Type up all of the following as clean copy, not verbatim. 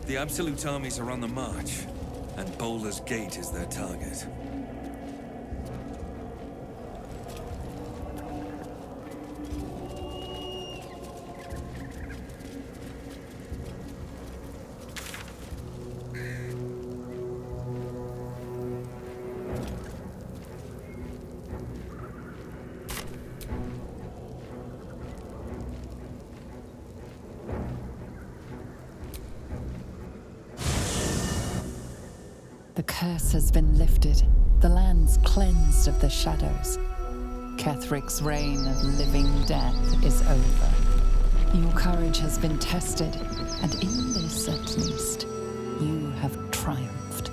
The Absolute armies are on the march, and Baldur's Gate is their target. The curse has been lifted, the land's cleansed of the shadows. Kethric's reign of living death is over. Your courage has been tested, and in this at least, you have triumphed.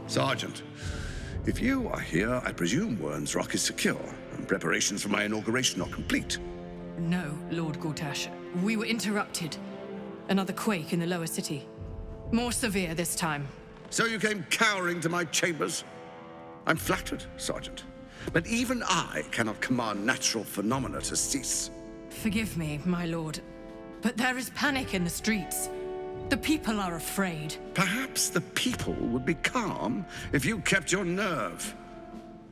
Sergeant, if you are here, I presume Wern's Rock is secure, and preparations for my inauguration are complete. No, Lord Gortash. We were interrupted. Another quake in the lower city. More severe this time. So you came cowering to my chambers? I'm flattered, Sergeant. But even I cannot command natural phenomena to cease. Forgive me, my lord, but there is panic in the streets. The people are afraid. Perhaps the people would be calm if you kept your nerve.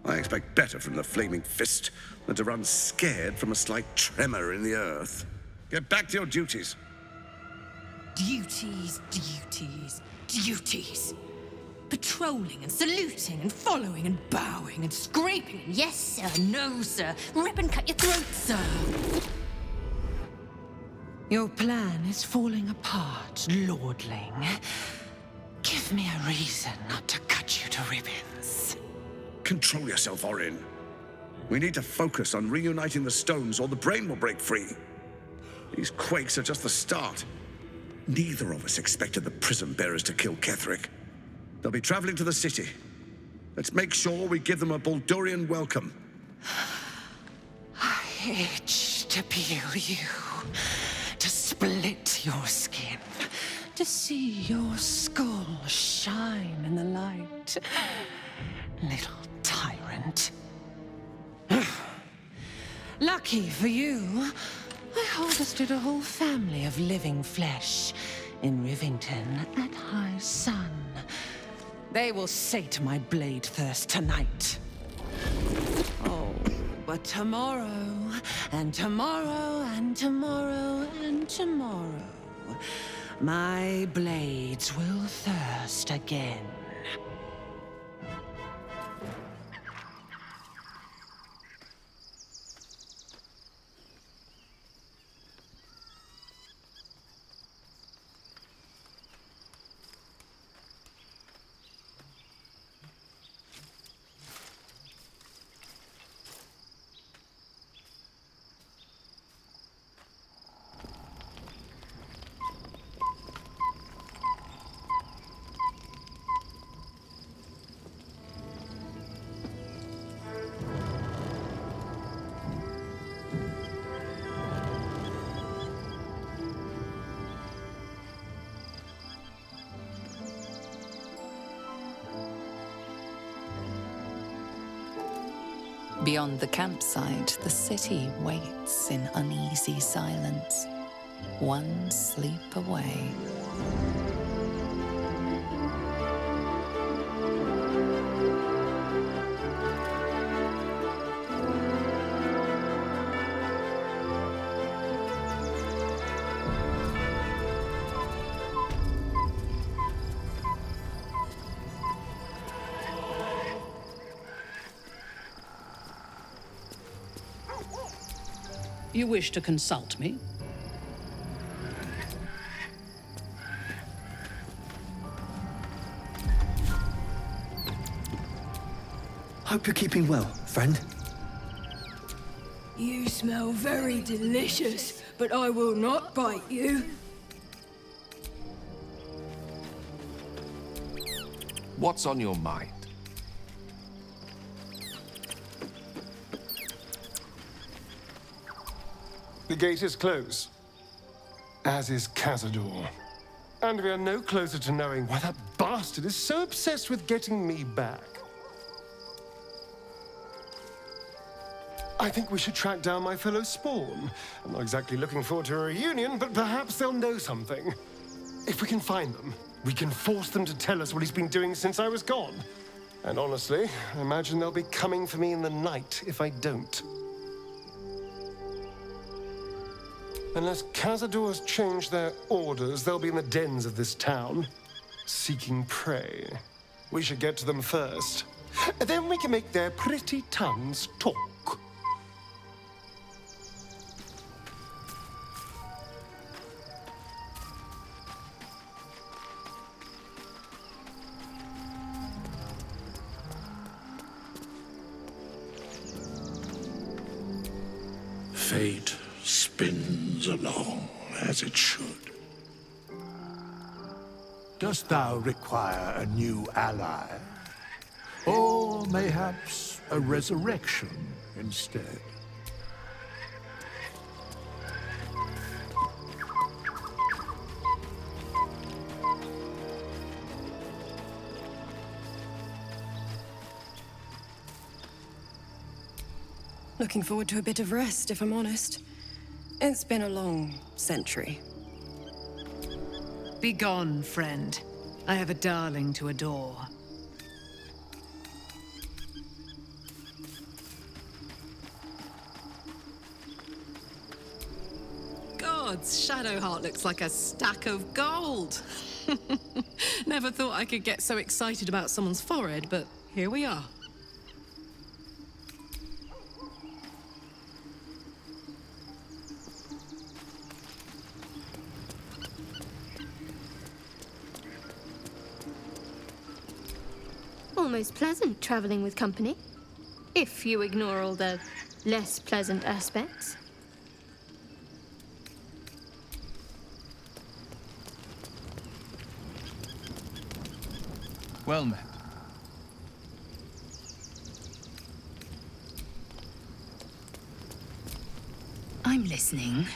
I expect better from the Flaming Fist than to run scared from a slight tremor in the earth. Get back to your duties. Duties, duties, duties. Patrolling and saluting and following and bowing and scraping. Yes, sir. No, sir. Rip and cut your throat, sir. Your plan is falling apart, lordling. Give me a reason not to cut you to ribbons. Control yourself, Orin. We need to focus on reuniting the stones or the brain will break free. These quakes are just the start. Neither of us expected the Prism bearers to kill Ketheric. They'll be traveling to the city. Let's make sure we give them a Baldurian welcome. I itch to peel you, to split your skin, to see your skull shine in the light. Little tyrant. Lucky for you, I harvested a whole family of living flesh in Rivington at high sun. They will sate my blade thirst tonight. Oh, but tomorrow, and tomorrow, and tomorrow, and tomorrow, my blades will thirst again. Beyond the campsite, the city waits in uneasy silence, one sleep away. You wish to consult me? Hope you're keeping well, friend. You smell very delicious, but I will not bite you. What's on your mind? The gate is closed, as is Cazador. And we are no closer to knowing why that bastard is so obsessed with getting me back. I think we should track down my fellow Spawn. I'm not exactly looking forward to a reunion, but perhaps they'll know something. If we can find them, we can force them to tell us what he's been doing since I was gone. And honestly, I imagine they'll be coming for me in the night if I don't. Unless Cazador's changed their orders, they'll be in the dens of this town, seeking prey. We should get to them first. Then we can make their pretty tongues talk. Fate spins along as it should. Dost thou require a new ally? Or mayhaps a resurrection instead? Looking forward to a bit of rest, if I'm honest. It's been a long century. Begone, friend. I have a darling to adore. Gods, Shadowheart looks like a stack of gold. Never thought I could get so excited about someone's forehead, but here we are. Almost pleasant traveling with company, if you ignore all the less pleasant aspects. Well met. I'm listening.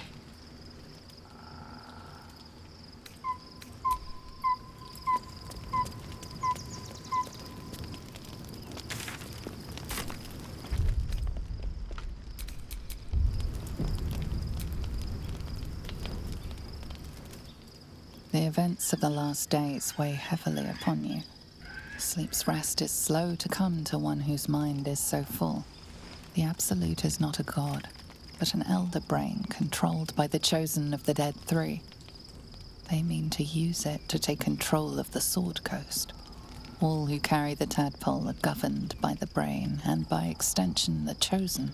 The events of the last days weigh heavily upon you. Sleep's rest is slow to come to one whose mind is so full. The Absolute is not a god, but an elder brain controlled by the chosen of the Dead Three. They mean to use it to take control of the Sword Coast. All who carry the tadpole are governed by the brain, and by extension the chosen.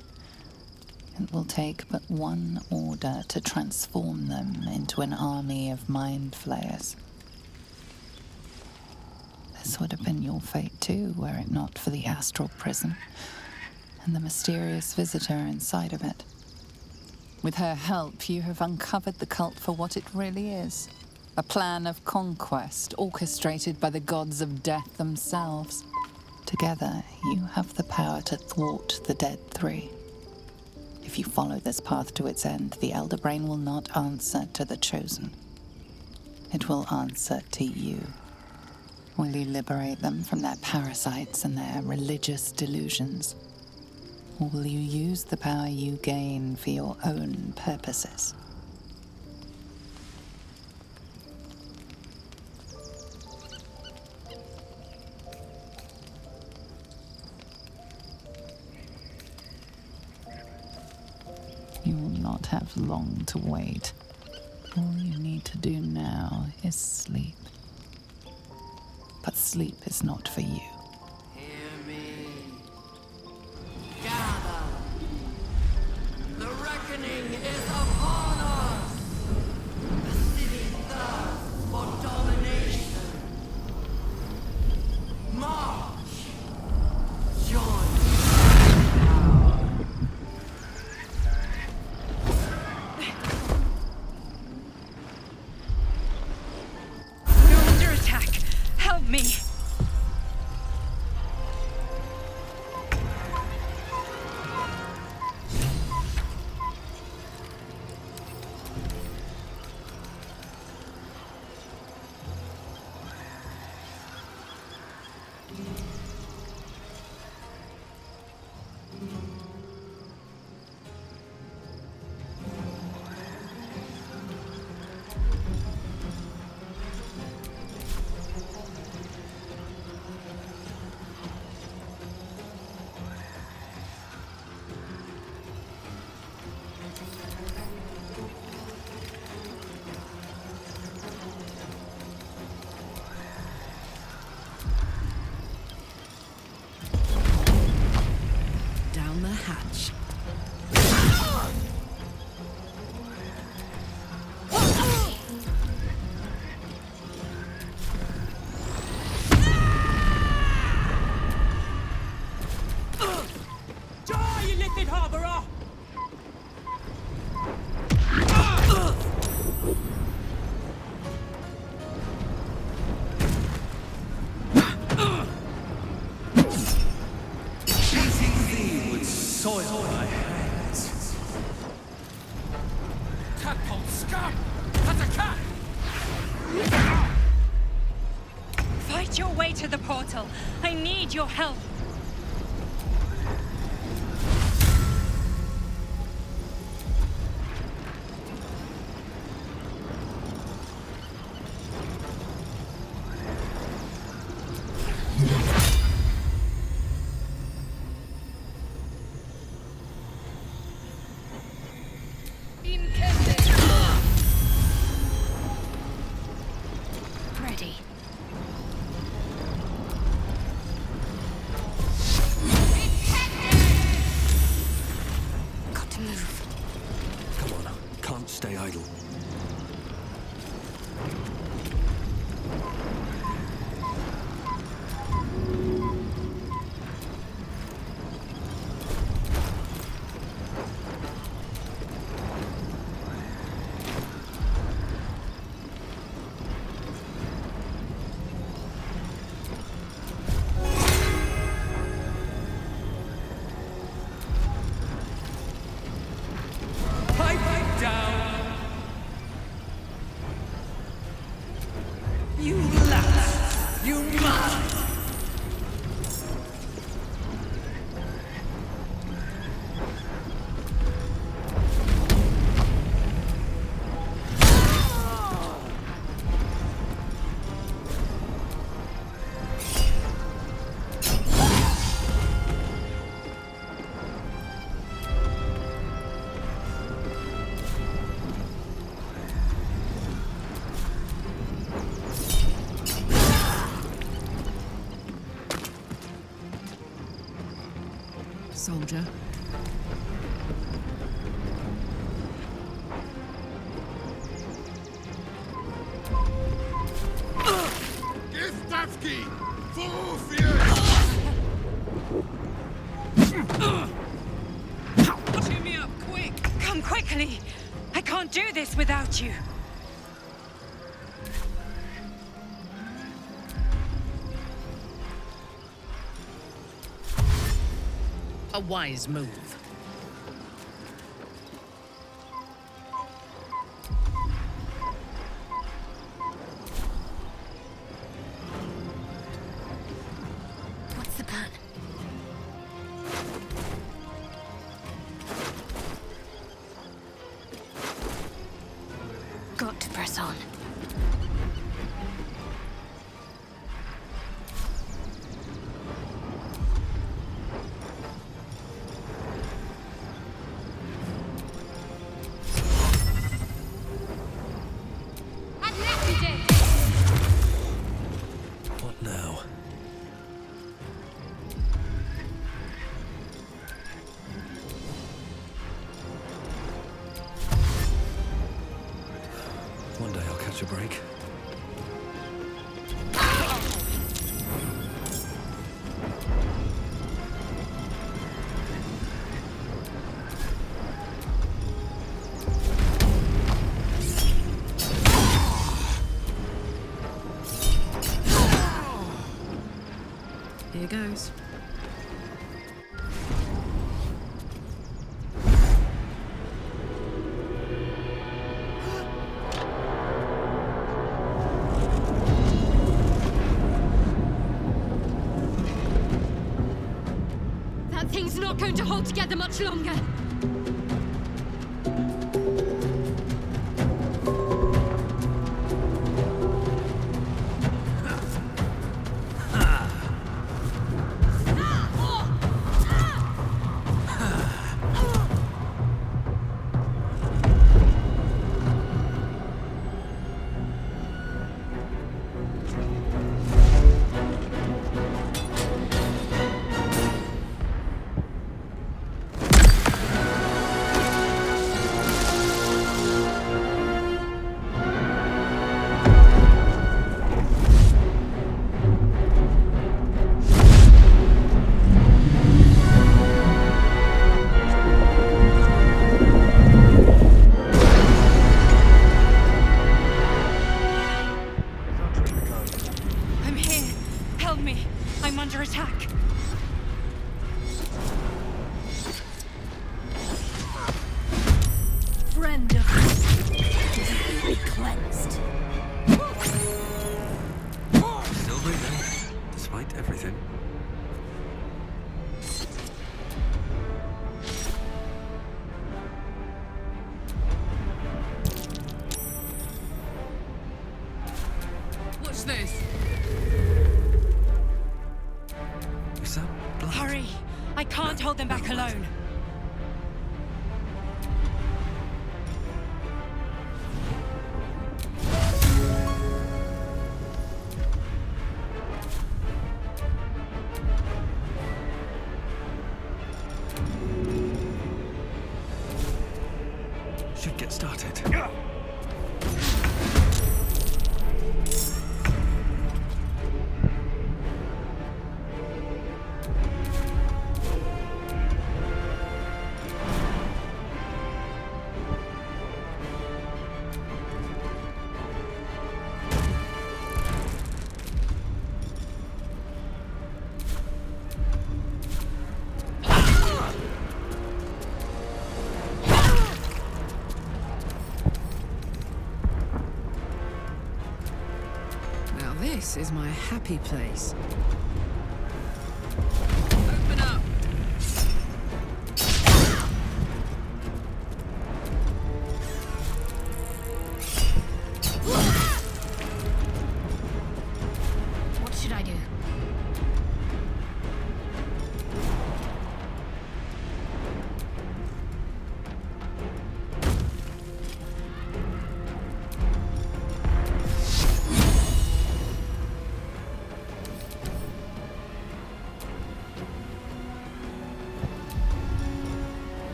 It will take but one order to transform them into an army of mind flayers. This would have been your fate too, were it not for the astral prism and the mysterious visitor inside of it. With her help, you have uncovered the cult for what it really is. A plan of conquest orchestrated by the gods of death themselves. Together, you have the power to thwart the Dead Three. If you follow this path to its end, the Elder Brain will not answer to the Chosen. It will answer to you. Will you liberate them from their parasites and their religious delusions? Or will you use the power you gain for your own purposes? You will not have long to wait. All you need to do now is sleep. But sleep is not for you. Hear me. Gather. The reckoning me. Down the hatch. Die, you little harborer! Soil my hands. Tadpole scum! That's a cat! Fight your way to the portal. I need your help. Ready. Got to move. Come on, can't stay idle. Pipe down! You laugh! You must! Soldier. Gistawski! Cheer me up, quick! Come quickly. I can't do this without you. A wise move. What's the plan? Got to press on. What now? One day I'll catch a break. Here goes. That thing's not going to hold together much longer. What's this? Is that blood? Hurry! I can't hold them back alone. Should get started. This is my happy place. Open up! What should I do?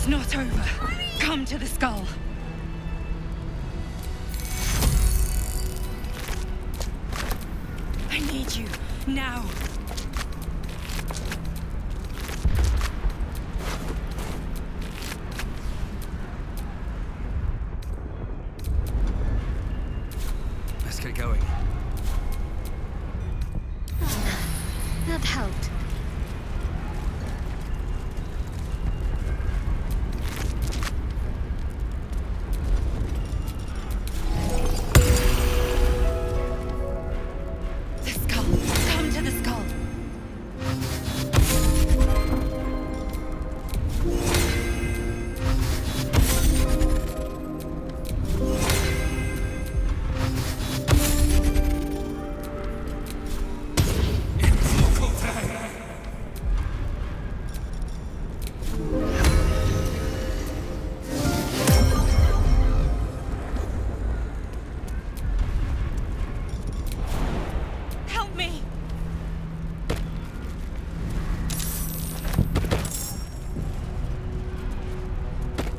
Not over. Come to the skull. I need you now. Let's get going. That helped. The skull. Come to the skull.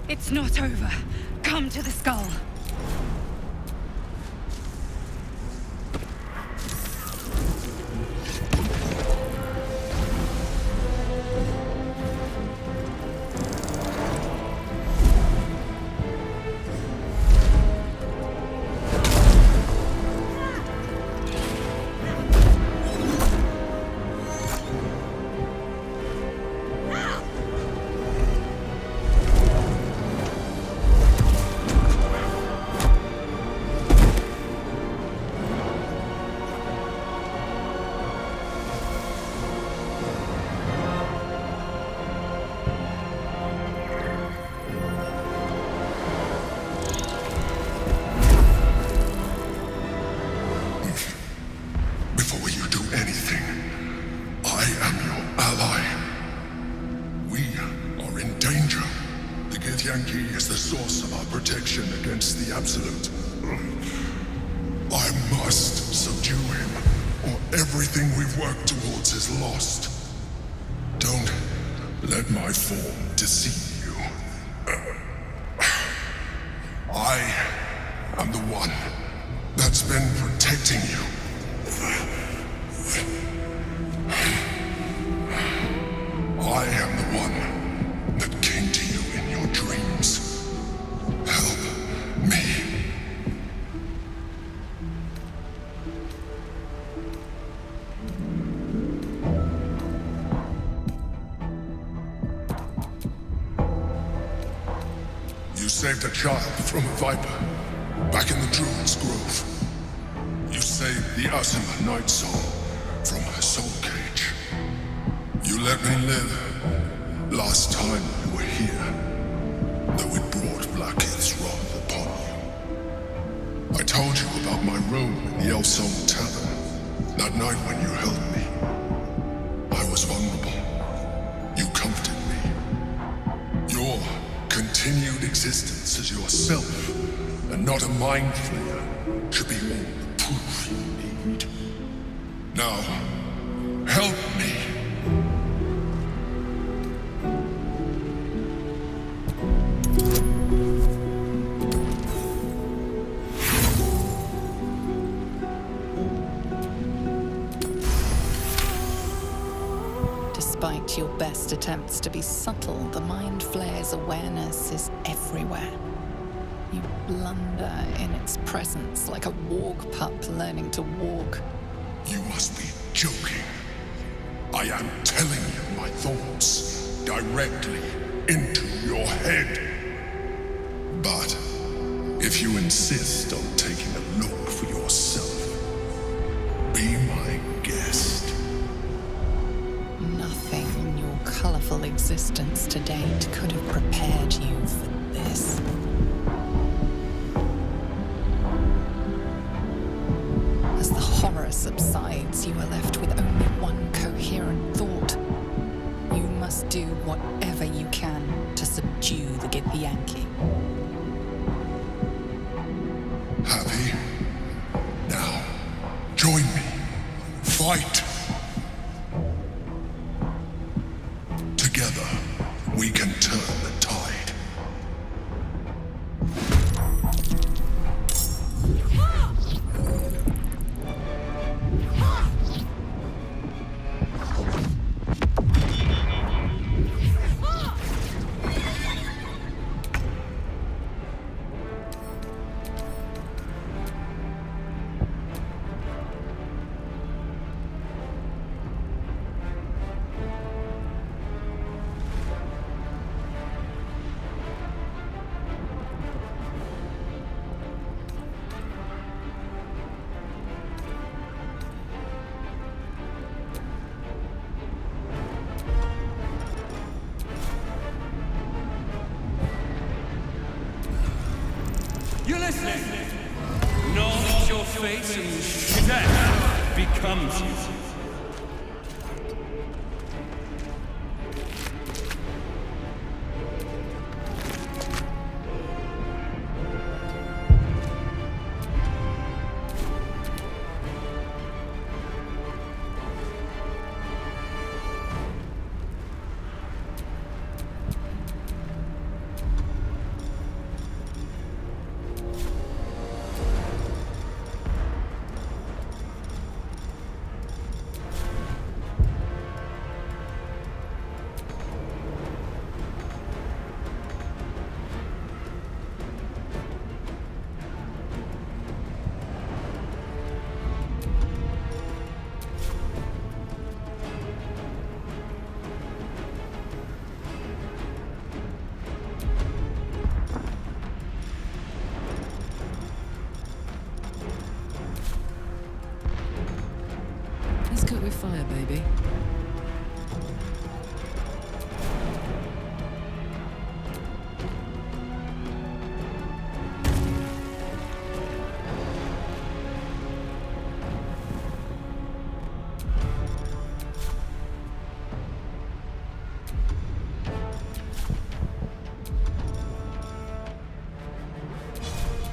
It's not over. Come to the skull. Before you do anything, I am your ally. We are in danger. The Githyanki is the source of our protection against the Absolute. I must subdue him, or everything we've worked towards is lost. Don't let my form deceive you. I am the one that's been protecting you. I am the one that came to you in your dreams. Help me. You saved a child from a viper back in the Druid's Grove. You saved the Asima Night Soul from her soul cage. You let me live last time you were here, though it brought Blackheath's wrath upon you. I told you about my room in the Elsong Tavern that night when you held me. I was vulnerable. You comforted me. Your continued existence as yourself, and not a mind flayer, should be all the proof you need. Now, help me. Despite your best attempts to be subtle, the Mind Flayer's awareness is everywhere. You blunder in its presence like a warg pup learning to walk. You must be joking. I am telling you my thoughts directly into your head. But if you insist on taking a look for yourself, be my guest. Nothing in your colorful existence to date could have prepared you for this. As the horror subsides, you are left with only one coherent thought. You must do whatever you can to subdue the Githyanki. Happy? Now, join me. Fight! Together, we can turn the tide. You listen! Nod your face and death becomes you.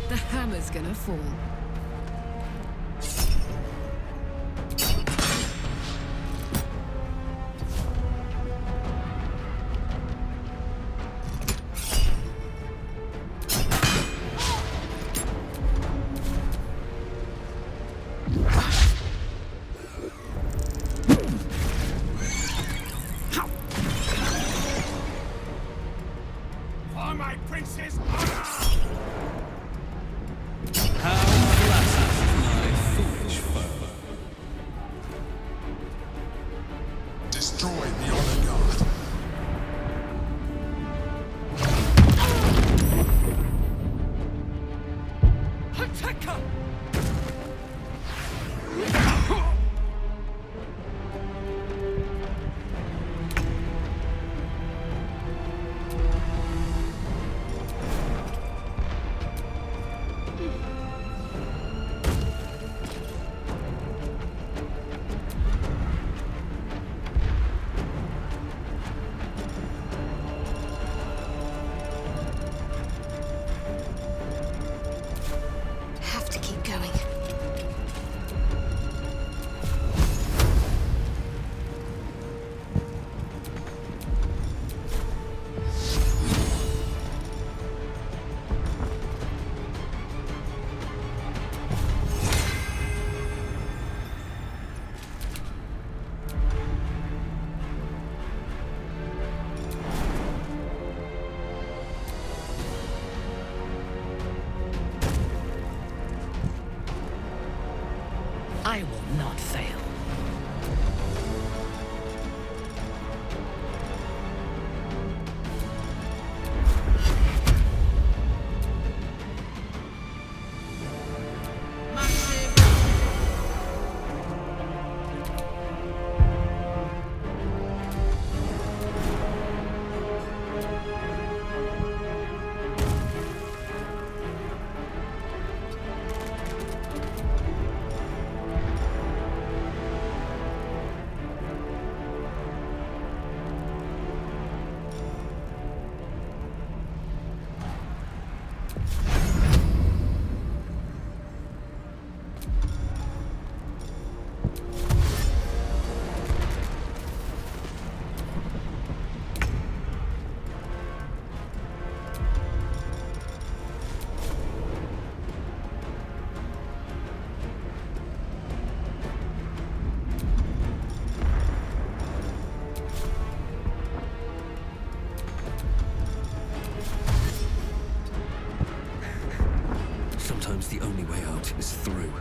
The hammer's gonna fall. For my prince's honor! How flatters my foolish foe. Destroy the honor guard. Hateka! Have to keep going. I will not fail. Sometimes the only way out is through.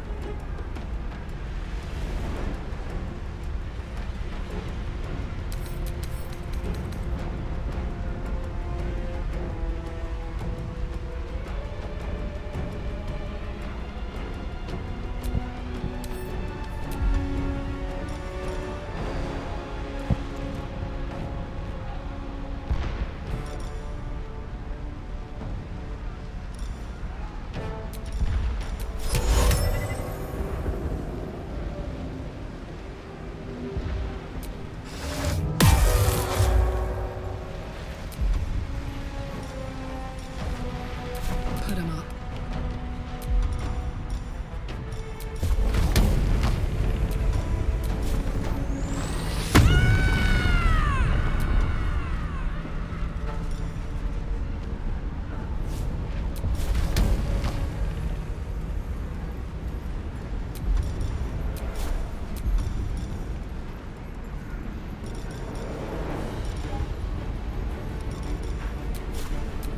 Put him up.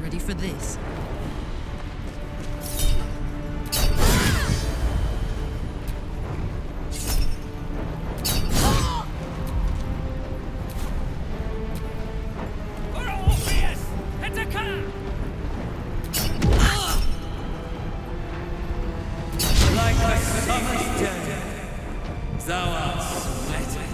Ready for this? Like a summer's day, thou art sweated.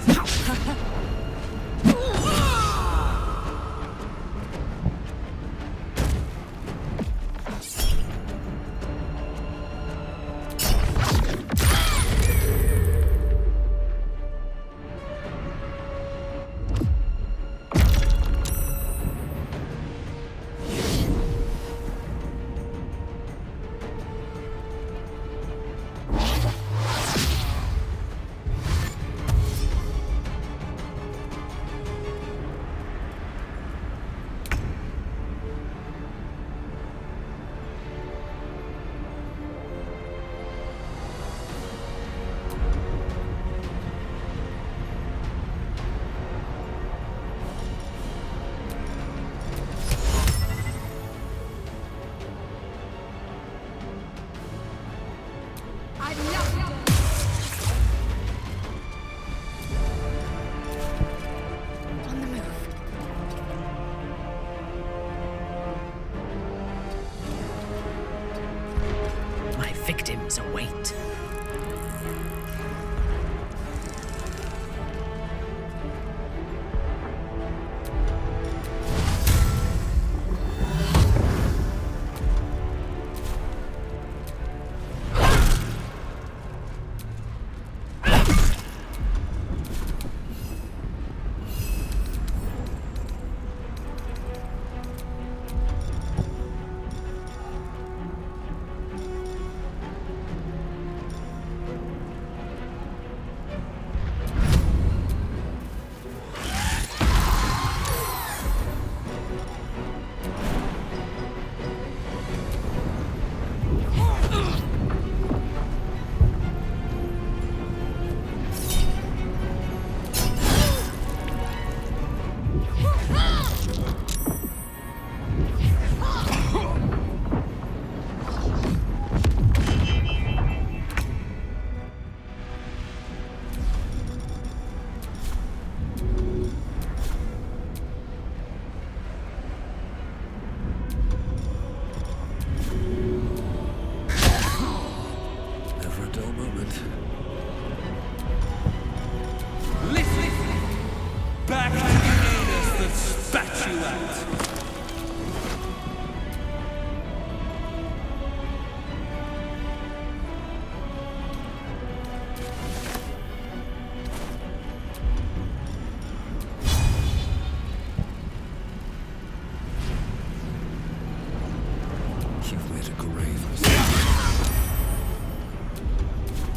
victims await.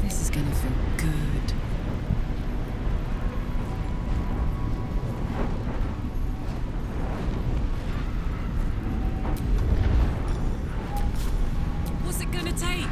This is gonna feel good. What's it gonna take?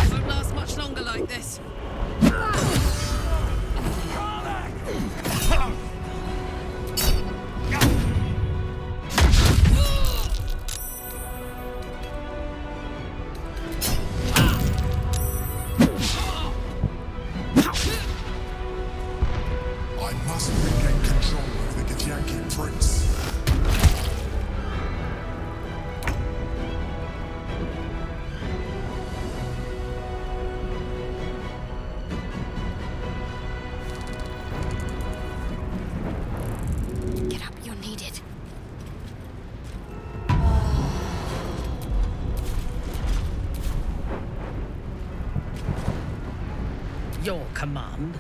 Won't last much longer like this. I must regain control of the Githyanki prince. Get up, you're needed. Your command.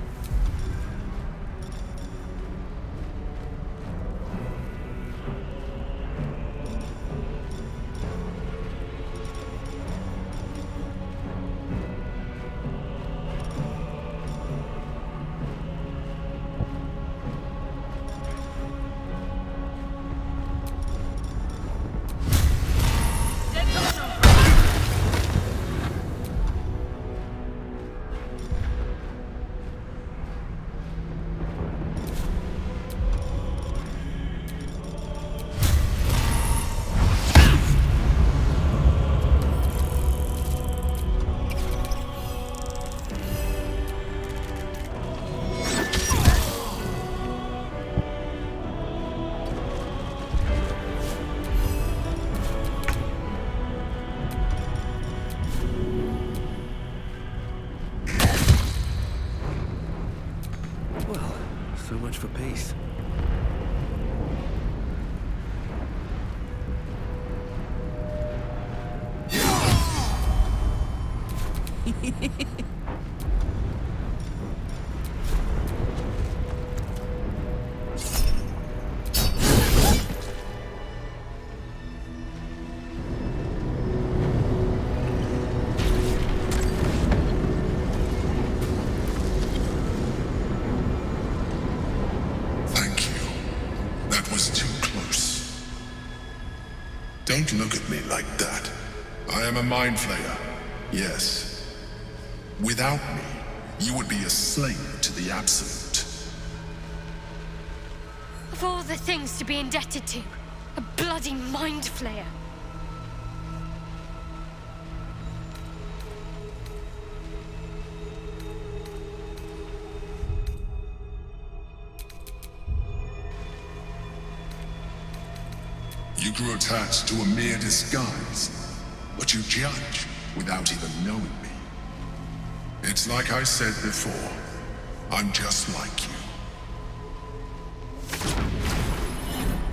Don't look at me like that. I am a mind flayer, yes. Without me, you would be a slave to the Absolute. Of all the things to be indebted to, a bloody mind flayer. You grew attached to a mere disguise, but you judge without even knowing me. It's like I said before, I'm just like you.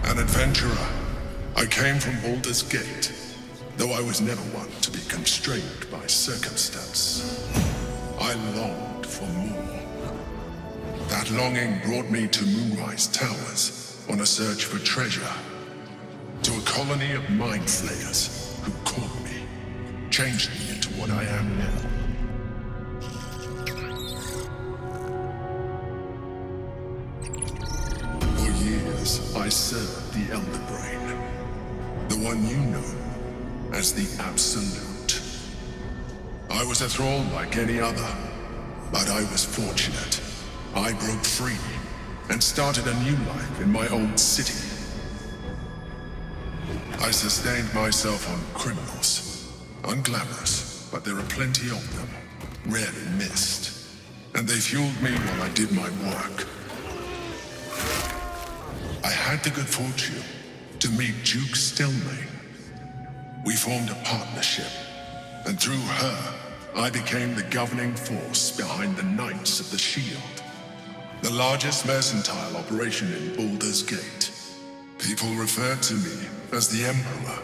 An adventurer, I came from Baldur's Gate, though I was never one to be constrained by circumstance. I longed for more. That longing brought me to Moonrise Towers on a search for treasure. To a colony of mind flayers who caught me, changed me into what I am now. For years, I served the Elder Brain, the one you know as the Absolute. I was a thrall like any other, but I was fortunate. I broke free and started a new life in my old city. I sustained myself on criminals. Unglamorous, but there are plenty of them. Rarely missed. And they fueled me while I did my work. I had the good fortune to meet Duke Stelmane. We formed a partnership, and through her, I became the governing force behind the Knights of the Shield, the largest mercantile operation in Baldur's Gate. People referred to me as the Emperor.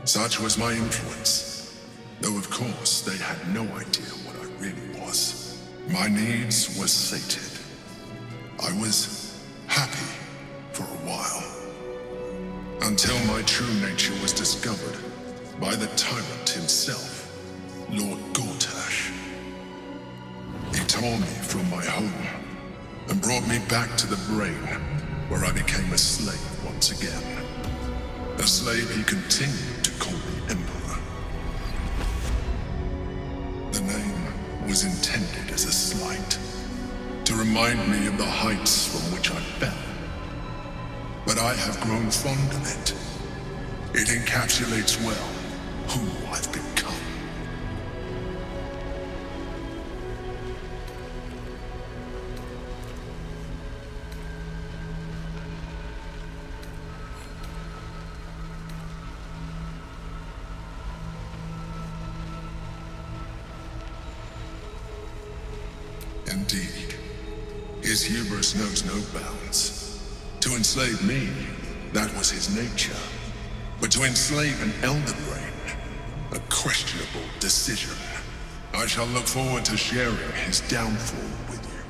Such was my influence, though of course they had no idea what I really was. My needs were sated. I was happy for a while, until my true nature was discovered by the tyrant himself, Lord Gortash. He tore me from my home and brought me back to the Brain, where I became a slave once again. A slave he continued to call the Emperor. The name was intended as a slight, to remind me of the heights from which I fell. But I have grown fond of it. It encapsulates well who I've become. Indeed, his hubris knows no bounds. To enslave me, that was his nature. But to enslave an Elder Brain, a questionable decision. I shall look forward to sharing his downfall with you.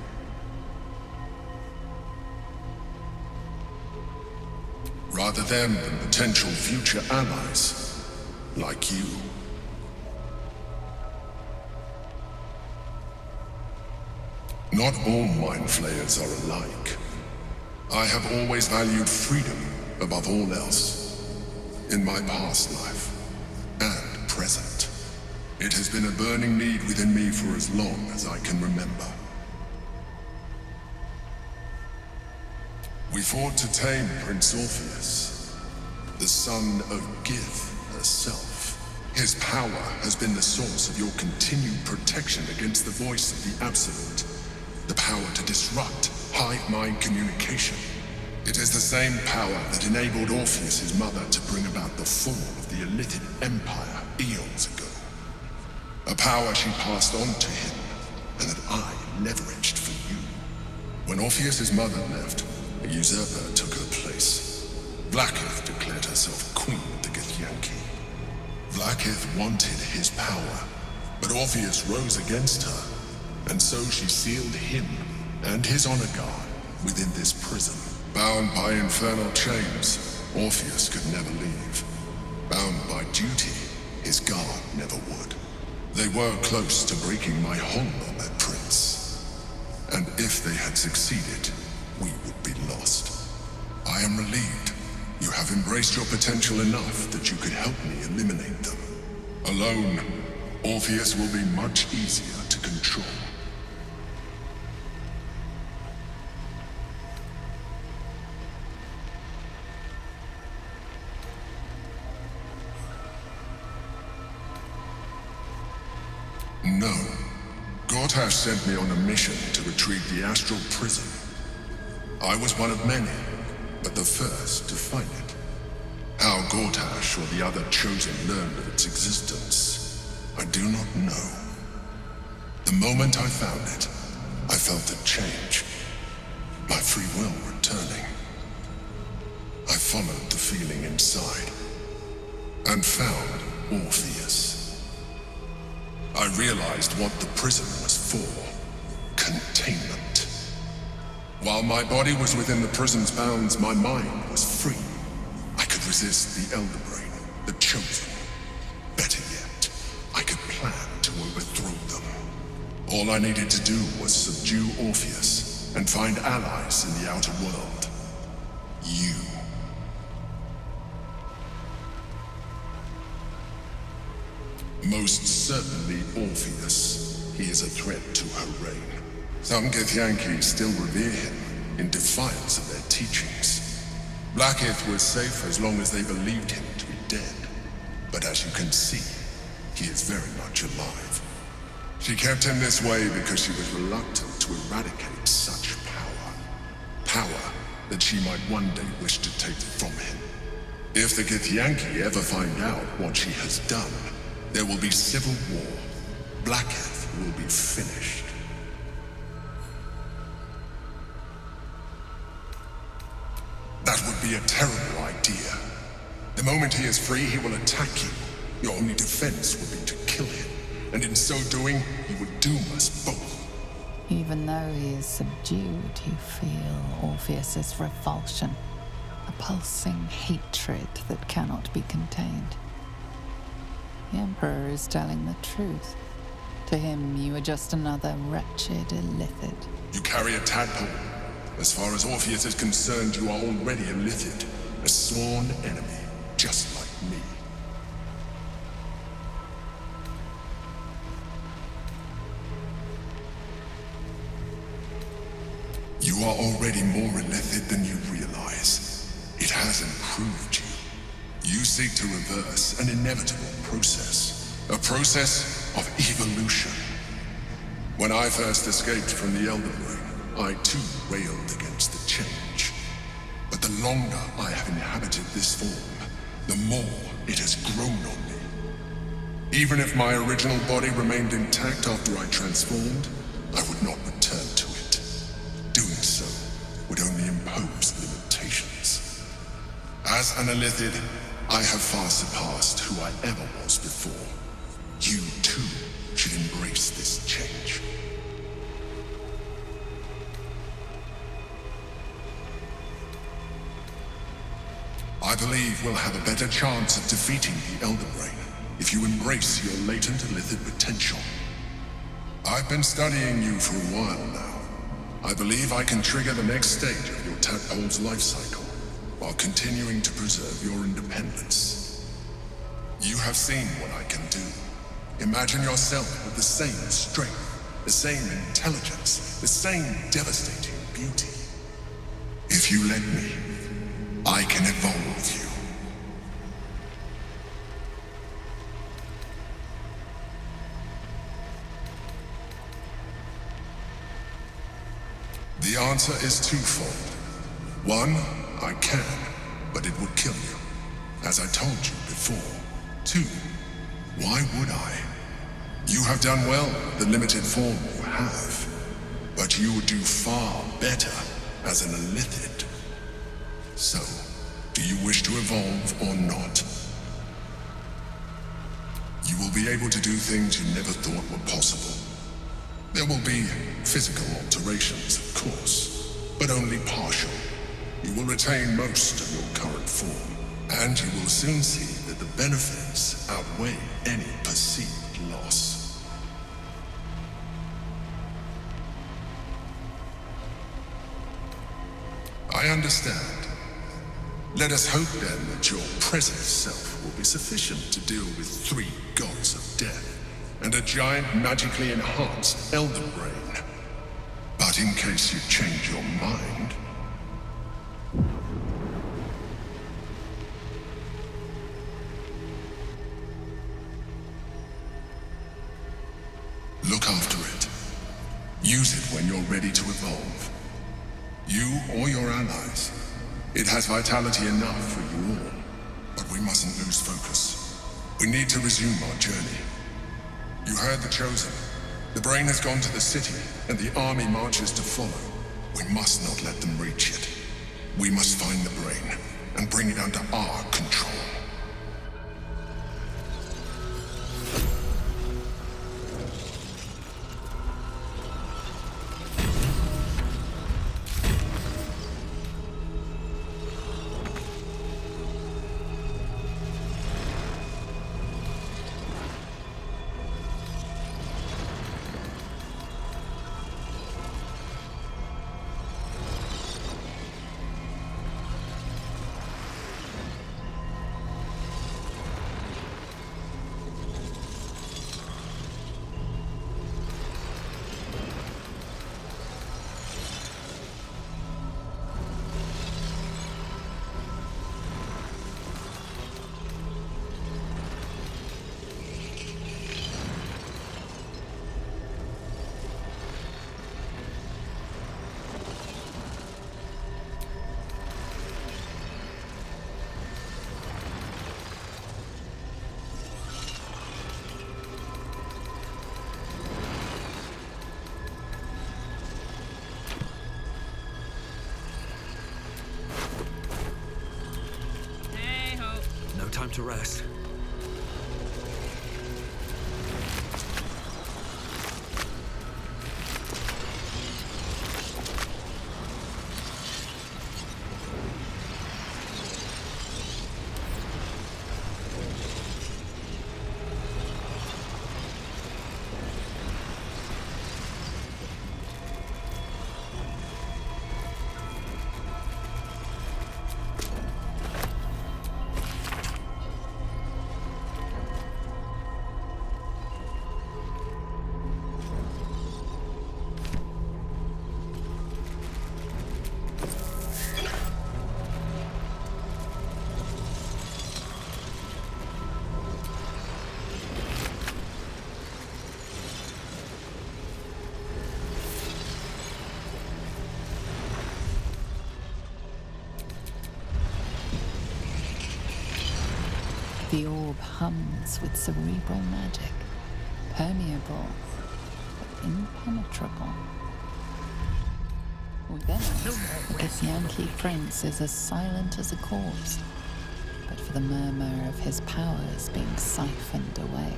Rather than potential future allies, like you. Not all mind flayers are alike. I have always valued freedom above all else. In my past life, and present. It has been a burning need within me for as long as I can remember. We fought to tame Prince Orpheus, the son of Gith herself. His power has been the source of your continued protection against the voice of the Absolute. The power to disrupt hive mind communication. It is the same power that enabled Orpheus's mother to bring about the fall of the Illithid Empire eons ago. A power she passed on to him, and that I leveraged for you. When Orpheus's mother left, a usurper took her place. Vlaakith declared herself queen of the Githyanki. Vlaakith wanted his power, but Orpheus rose against her, and so she sealed him and his honor guard within this prison. Bound by infernal chains, Orpheus could never leave. Bound by duty, his guard never would. They were close to breaking my hold on that prince. And if they had succeeded, we would be lost. I am relieved you have embraced your potential enough that you could help me eliminate them. Alone, Orpheus will be much easier to control. No. Gortash sent me on a mission to retrieve the astral prism. I was one of many, but the first to find it. How Gortash or the other chosen learned of its existence, I do not know. The moment I found it, I felt a change. My free will returning. I followed the feeling inside, and found Orpheus. I realized what the prism was for. Containment. While my body was within the prism's bounds, my mind was free. I could resist the Elder Brain, the Chosen. Better yet, I could plan to overthrow them. All I needed to do was subdue Orpheus and find allies in the outer world. You. Most certainly Orpheus. He is a threat to her reign. Some Githyanki still revere him, in defiance of their teachings. Blackith was safe as long as they believed him to be dead. But as you can see, he is very much alive. She kept him this way because she was reluctant to eradicate such power. Power that she might one day wish to take from him. If the Githyanki ever find out what she has done, there will be civil war. Blackith will be finished. That would be a terrible idea. The moment he is free, he will attack you. Your only defense will be to kill him. And in so doing, he would doom us both. Even though he is subdued, you feel Orpheus's revulsion. A pulsing hatred that cannot be contained. The Emperor is telling the truth. To him, you are just another wretched illithid. You carry a tadpole. As far as Orpheus is concerned, you are already a illithid. A sworn enemy, just like me. You are already more illithid than you realize. It has improved you. You seek to reverse an inevitable process. A process of evolution. When I first escaped from the Elder Brain, I too railed against the change. But the longer I have inhabited this form, the more it has grown on me. Even if my original body remained intact after I transformed, I would not return to it. Doing so would only impose limitations. As an illithid, I have far surpassed who I ever was before. You, too, should embrace this change. I believe we'll have a better chance of defeating the Elder Brain if you embrace your latent illithid potential. I've been studying you for a while now. I believe I can trigger the next stage of your tadpole's life cycle, while continuing to preserve your independence. You have seen what I can do. Imagine yourself with the same strength, the same intelligence, the same devastating beauty. If you let me, I can evolve you. The answer is twofold. One, I can, but it would kill you, as I told you before. Two, why would I? You have done well with the limited form you have, but you would do far better as an illithid. So, do you wish to evolve or not? You will be able to do things you never thought were possible. There will be physical alterations, of course, but only partial. You will retain most of your current form, and you will soon see that the benefits outweigh any perceived loss. I understand. Let us hope then that your present self will be sufficient to deal with 3 gods of death and a giant magically enhanced elder brain. But in case you change your mind... look after it. Use it when you're ready to evolve. You or your allies. It has vitality enough for you all. But we mustn't lose focus. We need to resume our journey. You heard the Chosen. The brain has gone to the city, and the army marches to follow. We must not let them reach it. We must find the brain, and bring it under our control. Time to rest. The orb hums with cerebral magic, permeable, but impenetrable. We then ask that this Yankee prince is as silent as a corpse, but for the murmur of his powers being siphoned away.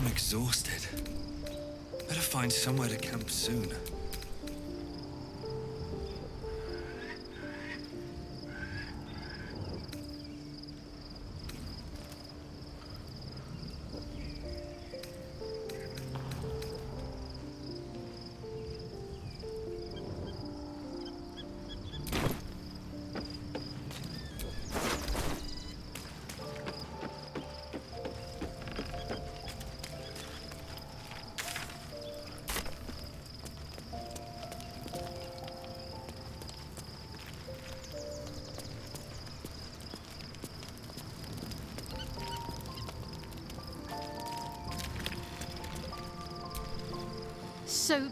Exhausted. Better find somewhere to camp soon. So,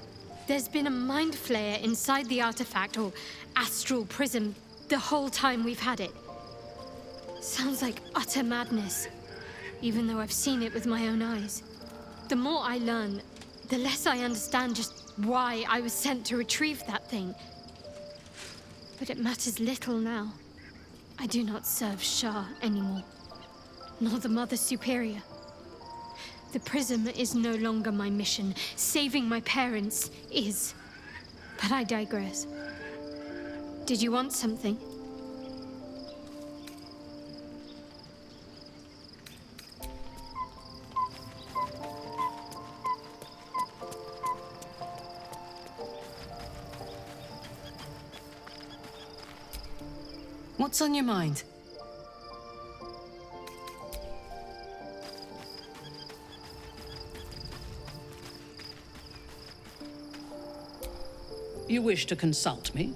there's been a mind flayer inside the artifact, or astral prism, the whole time we've had it. Sounds like utter madness, even though I've seen it with my own eyes. The more I learn, the less I understand just why I was sent to retrieve that thing. But it matters little now. I do not serve Shah anymore, nor the Mother Superior. The Prism is no longer my mission. Saving my parents is. But I digress. Did you want something? What's on your mind? You wish to consult me?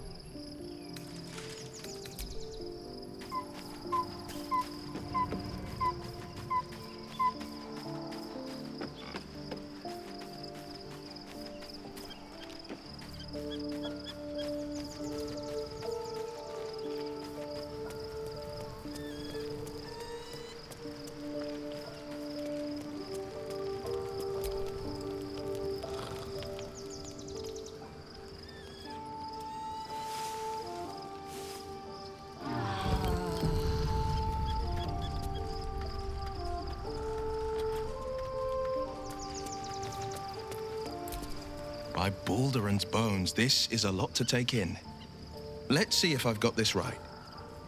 By Baldur's bones, this is a lot to take in. Let's see if I've got this right.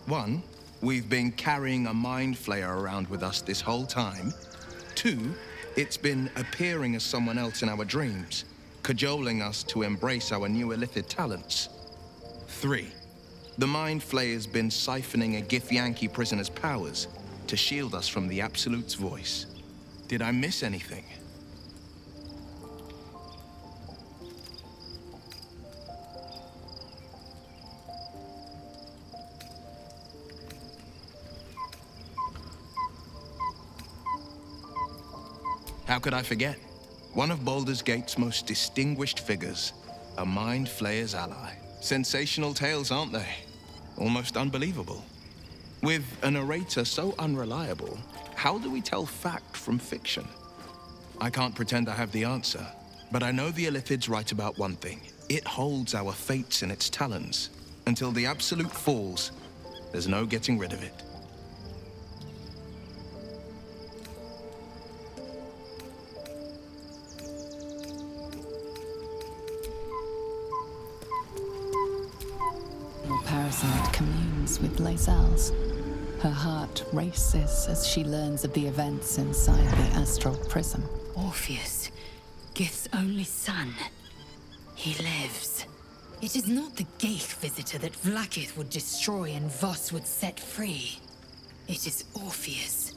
1, we've been carrying a mind flayer around with us this whole time. 2, it's been appearing as someone else in our dreams, cajoling us to embrace our new illithid talents. 3, the mind flayer's been siphoning a Githyanki prisoner's powers to shield us from the Absolute's voice. Did I miss anything? How could I forget? One of Baldur's Gate's most distinguished figures, a mind flayer's ally. Sensational tales, aren't they? Almost unbelievable. With a narrator so unreliable, how do we tell fact from fiction? I can't pretend I have the answer, but I know the Illithid's right about one thing. It holds our fates in its talons. Until the Absolute falls, there's no getting rid of it. Parasite communes with Lae'zel's. Her heart races as she learns of the events inside the astral prism. Orpheus, Gith's only son. He lives. It is not the Gaith visitor that Vlaakith would destroy and Voss would set free. It is Orpheus,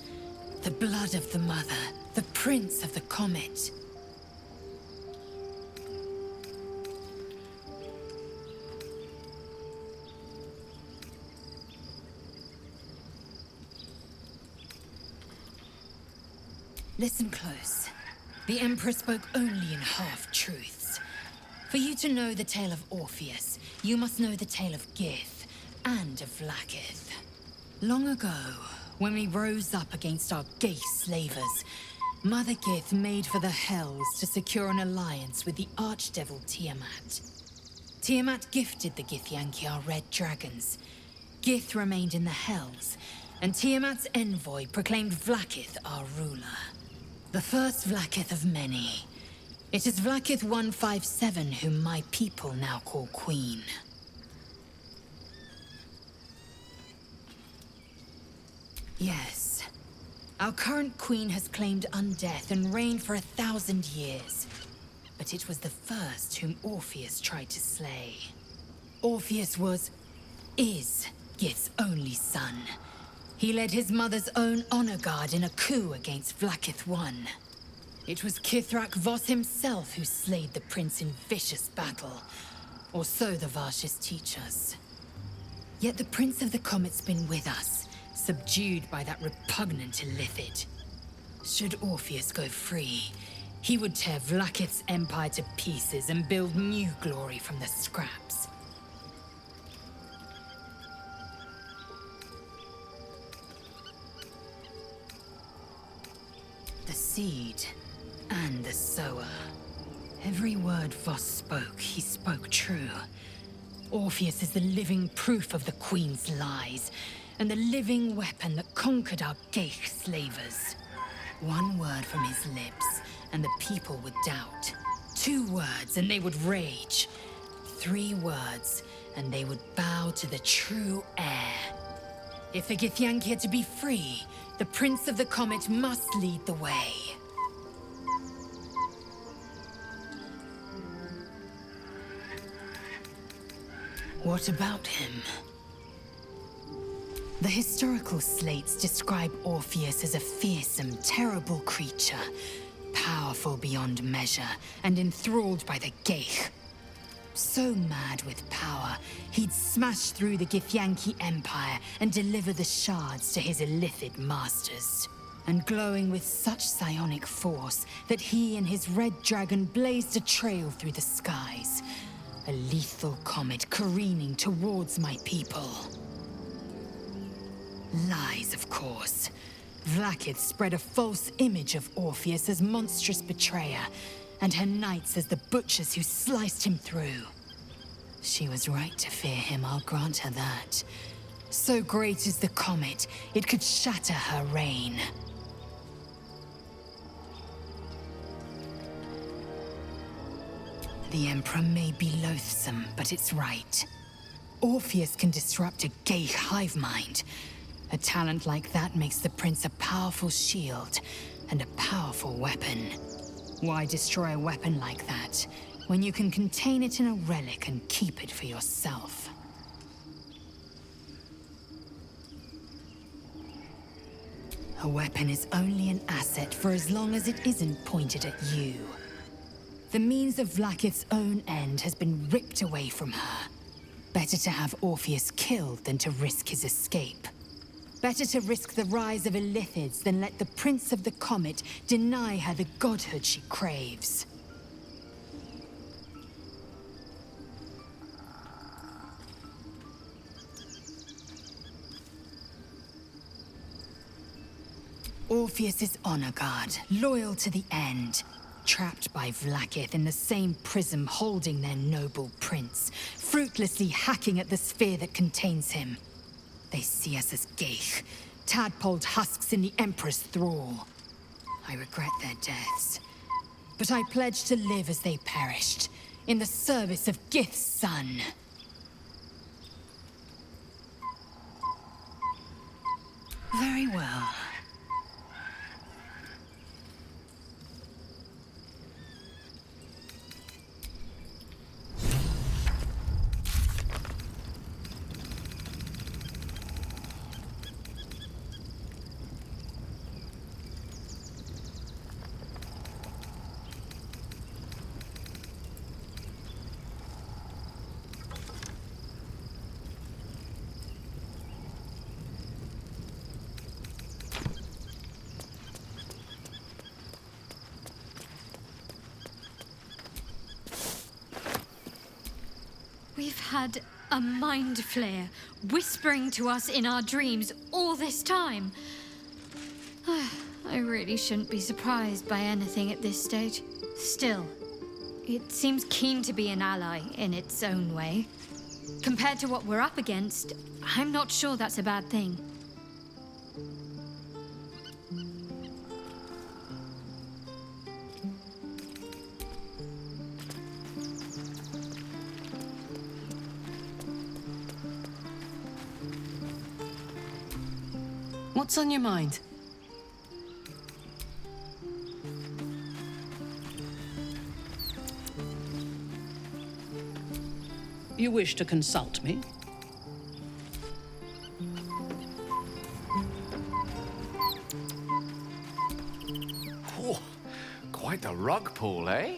the blood of the mother, the prince of the comet. Listen close. The Emperor spoke only in half-truths. For you to know the tale of Orpheus, you must know the tale of Gith and of Vlaakith. Long ago, when we rose up against our Gaith slavers, Mother Gith made for the Hells to secure an alliance with the Archdevil Tiamat. Tiamat gifted the Githyanki our red dragons. Gith remained in the Hells, and Tiamat's envoy proclaimed Vlaakith our ruler. The first Vlaakith of many. It is Vlaakith 157 whom my people now call Queen. Yes. Our current queen has claimed undeath and reigned for 1,000 years. But it was the first whom Orpheus tried to slay. Orpheus is Gith's only son. He led his mother's own honor guard in a coup against Vlaakith I. It was Kithrak Voss himself who slayed the prince in vicious battle, or so the Varshis teach us. Yet the Prince of the Comet's been with us, subdued by that repugnant illithid. Should Orpheus go free, he would tear Vlaakith's empire to pieces and build new glory from the scraps. The seed and the sower. Every word Voss spoke, he spoke true. Orpheus is the living proof of the Queen's lies, and the living weapon that conquered our Geich slavers. One word from his lips, and the people would doubt. 2 words, and they would rage. 3 words, and they would bow to the true heir. If the Githyanki are to be free, the Prince of the Comet must lead the way. What about him? The historical slates describe Orpheus as a fearsome, terrible creature, powerful beyond measure, and enthralled by the Geich. So mad with power, he'd smash through the Githyanki Empire and deliver the shards to his illithid masters. And glowing with such psionic force that he and his red dragon blazed a trail through the skies. A lethal comet careening towards my people. Lies, of course. Vlaakith spread a false image of Orpheus as monstrous betrayer, and her knights as the butchers who sliced him through. She was right to fear him, I'll grant her that. So great is the comet, it could shatter her reign. The Emperor may be loathsome, but it's right. Orpheus can disrupt a Geich hive mind. A talent like that makes the Prince a powerful shield and a powerful weapon. Why destroy a weapon like that, when you can contain it in a relic and keep it for yourself? A weapon is only an asset for as long as it isn't pointed at you. The means of Vlaakith's own end has been ripped away from her. Better to have Orpheus killed than to risk his escape. Better to risk the rise of illithids than let the Prince of the Comet deny her the godhood she craves. Orpheus is honor guard, loyal to the end. Trapped by Vlaakith in the same prism holding their noble prince, fruitlessly hacking at the sphere that contains him. They see us as Geich, tadpoled husks in the Emperor's thrall. I regret their deaths, but I pledge to live as they perished, in the service of Gith's son. Very well. We've had a mind flare whispering to us in our dreams all this time. I really shouldn't be surprised by anything at this stage. Still, it seems keen to be an ally in its own way. Compared to what we're up against, I'm not sure that's a bad thing. What's on your mind? You wish to consult me? Oh, quite the rug pull, eh?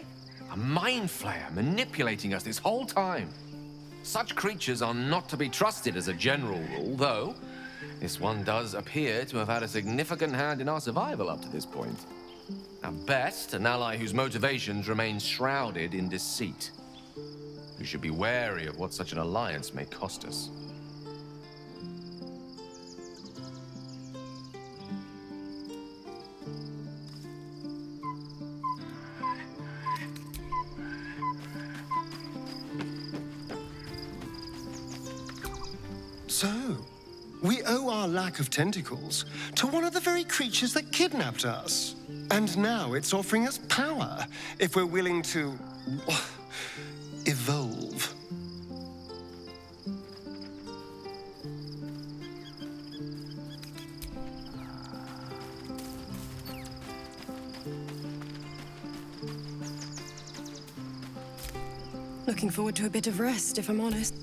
A mind flayer manipulating us this whole time. Such creatures are not to be trusted as a general rule, though this one does appear to have had a significant hand in our survival up to this point. At best, an ally whose motivations remain shrouded in deceit. We should be wary of what such an alliance may cost us. So, We owe our lack of tentacles to one of the very creatures that kidnapped us. And now it's offering us power if we're willing to evolve. Looking forward to a bit of rest, if I'm honest.